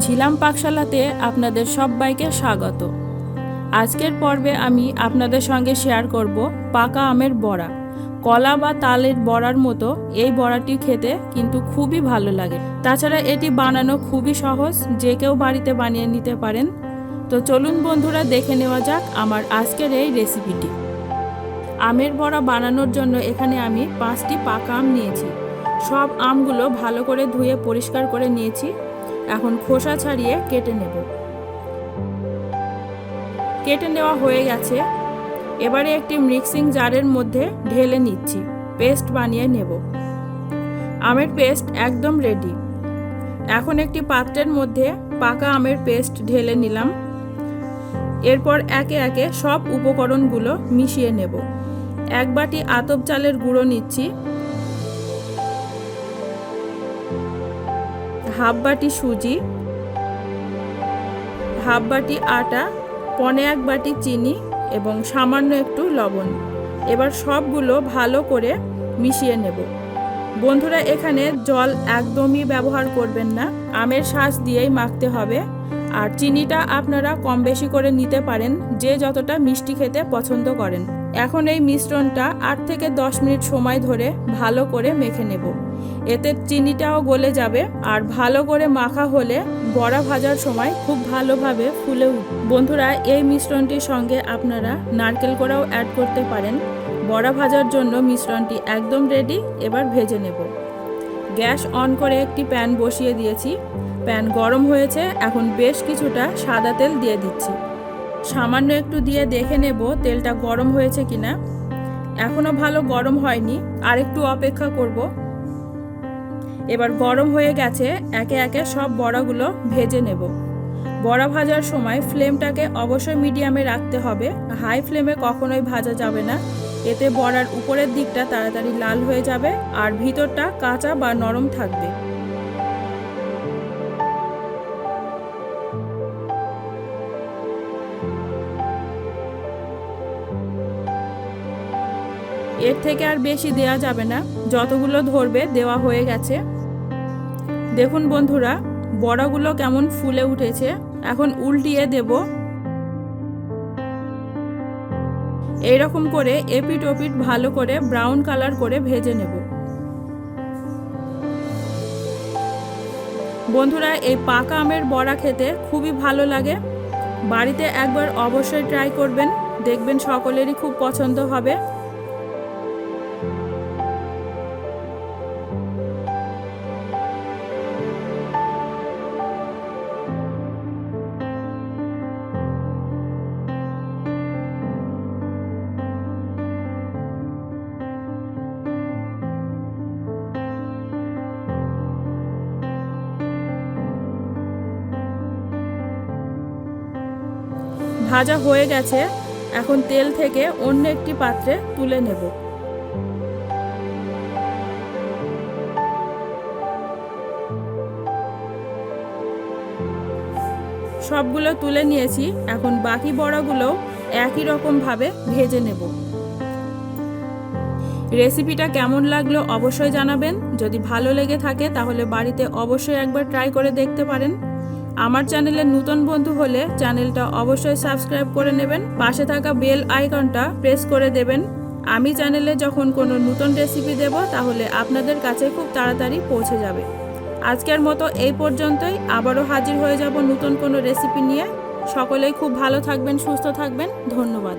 ঝিলাম পাকশালাতে আপনাদের সবাইকে স্বাগত। আজকের পর্বে আমি আপনাদের সঙ্গে শেয়ার করব পাকা আমের বড়া। কলা বা তালের বড়ার মতো এই বড়াটি খেতে কিন্তু খুবই ভালো লাগে। তাছাড়া এটি বানানো খুবই সহজ, যে কেউ বাড়িতে বানিয়ে নিতে পারেন। তো চলুন বন্ধুরা, দেখে নেওয়া যাক আমার আজকের এই রেসিপিটি। আমের বড়া বানানোর জন্য এখানে আমি 5টি পাকা আম নিয়েছি। সব আমগুলো ভালো করে ধুয়ে পরিষ্কার করে নিয়েছি। এখন খোসা ছাড়িয়ে কেটে নেব। কেটে নেওয়া হয়ে গেছে। এবারে একটি মিক্সিং জারের মধ্যে ঢেলে নিচ্ছি, পেস্ট বানিয়ে নেব। আমের পেস্ট একদম রেডি। এখন একটি পাত্রের মধ্যে পাকা আমের পেস্ট ঢেলে নিলাম। এরপর একে একে সব উপকরণগুলো মিশিয়ে নেব। 1 বাটি আতপ চালের গুঁড়ো নিচ্ছি, হাফ বাটি সুজি, হাফ বাটি আটা, 1.25 বাটি চিনি এবং সামান্য একটু লবণ। এবার সবগুলো ভালো করে মিশিয়ে নেব। বন্ধুরা, এখানে জল একদমই ব্যবহার করবেন না, আমের শাঁস দিয়েই মাখতে হবে। আর চিনিটা আপনারা কম বেশি করে নিতে পারেন, যে যতটা মিষ্টি খেতে পছন্দ করেন। এখন এই মিশ্রণটা 8 থেকে 10 মিনিট সময় ধরে ভালো করে মেখে নেব। এতে চিনিটাও গলে যাবে আর ভালো করে মাখা হলে বড়া ভাজার সময় খুব ভালোভাবে ফুলে উঠবে। বন্ধুরা, এই মিশ্রণটির সঙ্গে আপনারা নারকেল কোড়াও অ্যাড করতে পারেন। বড়া ভাজার জন্য মিশ্রণটি একদম রেডি। এবার ভেজে নেব। গ্যাস অন করে একটি প্যান বসিয়ে দিয়েছি। প্যান গরম হয়েছে। এখন বেশ কিছুটা সাদা তেল দিয়ে দিচ্ছি। সামান্য একটু দিয়ে দেখে নেব তেলটা গরম হয়েছে কিনা। এখনো ভালো গরম হয়নি, আর একটু অপেক্ষা করব। এবার গরম হয়ে গেছে। একে একে সব বড়াগুলো ভেজে নেব। বড়া ভাজার সময় ফ্লেমটাকে অবশ্যই মিডিয়ামে রাখতে হবে, হাই ফ্লেমে কখনোই ভাজা যাবে না। এতে বড়ার উপরের দিকটা তাড়াতাড়ি লাল হয়ে যাবে আর ভিতরটা কাঁচা বা নরম থাকবে। এর থেকে আর বেশি দেওয়া যাবে না, যতগুলো ধরবে দেওয়া হয়ে গেছে। দেখুন বন্ধুরা, বড়াগুলো কেমন ফুলে উঠেছে। এখন উল্টিয়ে দেব। এইরকম করে এপিট ওপিট ভালো করে ব্রাউন কালার করে ভেজে নেব। বন্ধুরা, এই পাকা আমের বড়া খেতে খুবই ভালো লাগে। বাড়িতে একবার অবশ্যই ট্রাই করবেন, দেখবেন সকলেরই খুব পছন্দ হবে। ভাজা হয়ে গেছে। এখন তেল থেকে অন্য একটি পাত্রে তুলে নেব। সবগুলো তুলে নিয়েছি। এখন বাকি বড়াগুলো একই রকম ভাবে ভেজে নেব। রেসিপিটা কেমন লাগলো অবশ্যই জানাবেন। যদি ভালো লেগে থাকে তাহলে বাড়িতে অবশ্যই একবার ট্রাই করে দেখতে পারেন। আমার চ্যানেলে নতুন বন্ধু হলে চ্যানেলটা অবশ্যই সাবস্ক্রাইব করে নেবেন। পাশে থাকা বেল আইকনটা প্রেস করে দেবেন। আমি চ্যানেলে যখন কোনো নতুন রেসিপি দেব তাহলে আপনাদের কাছে খুব তাড়াতাড়ি পৌঁছে যাবে। আজকের মতো এই পর্যন্তই। আবারও হাজির হয়ে যাব নতুন কোনো রেসিপি নিয়ে। সকলেই খুব ভালো থাকবেন, সুস্থ থাকবেন। ধন্যবাদ।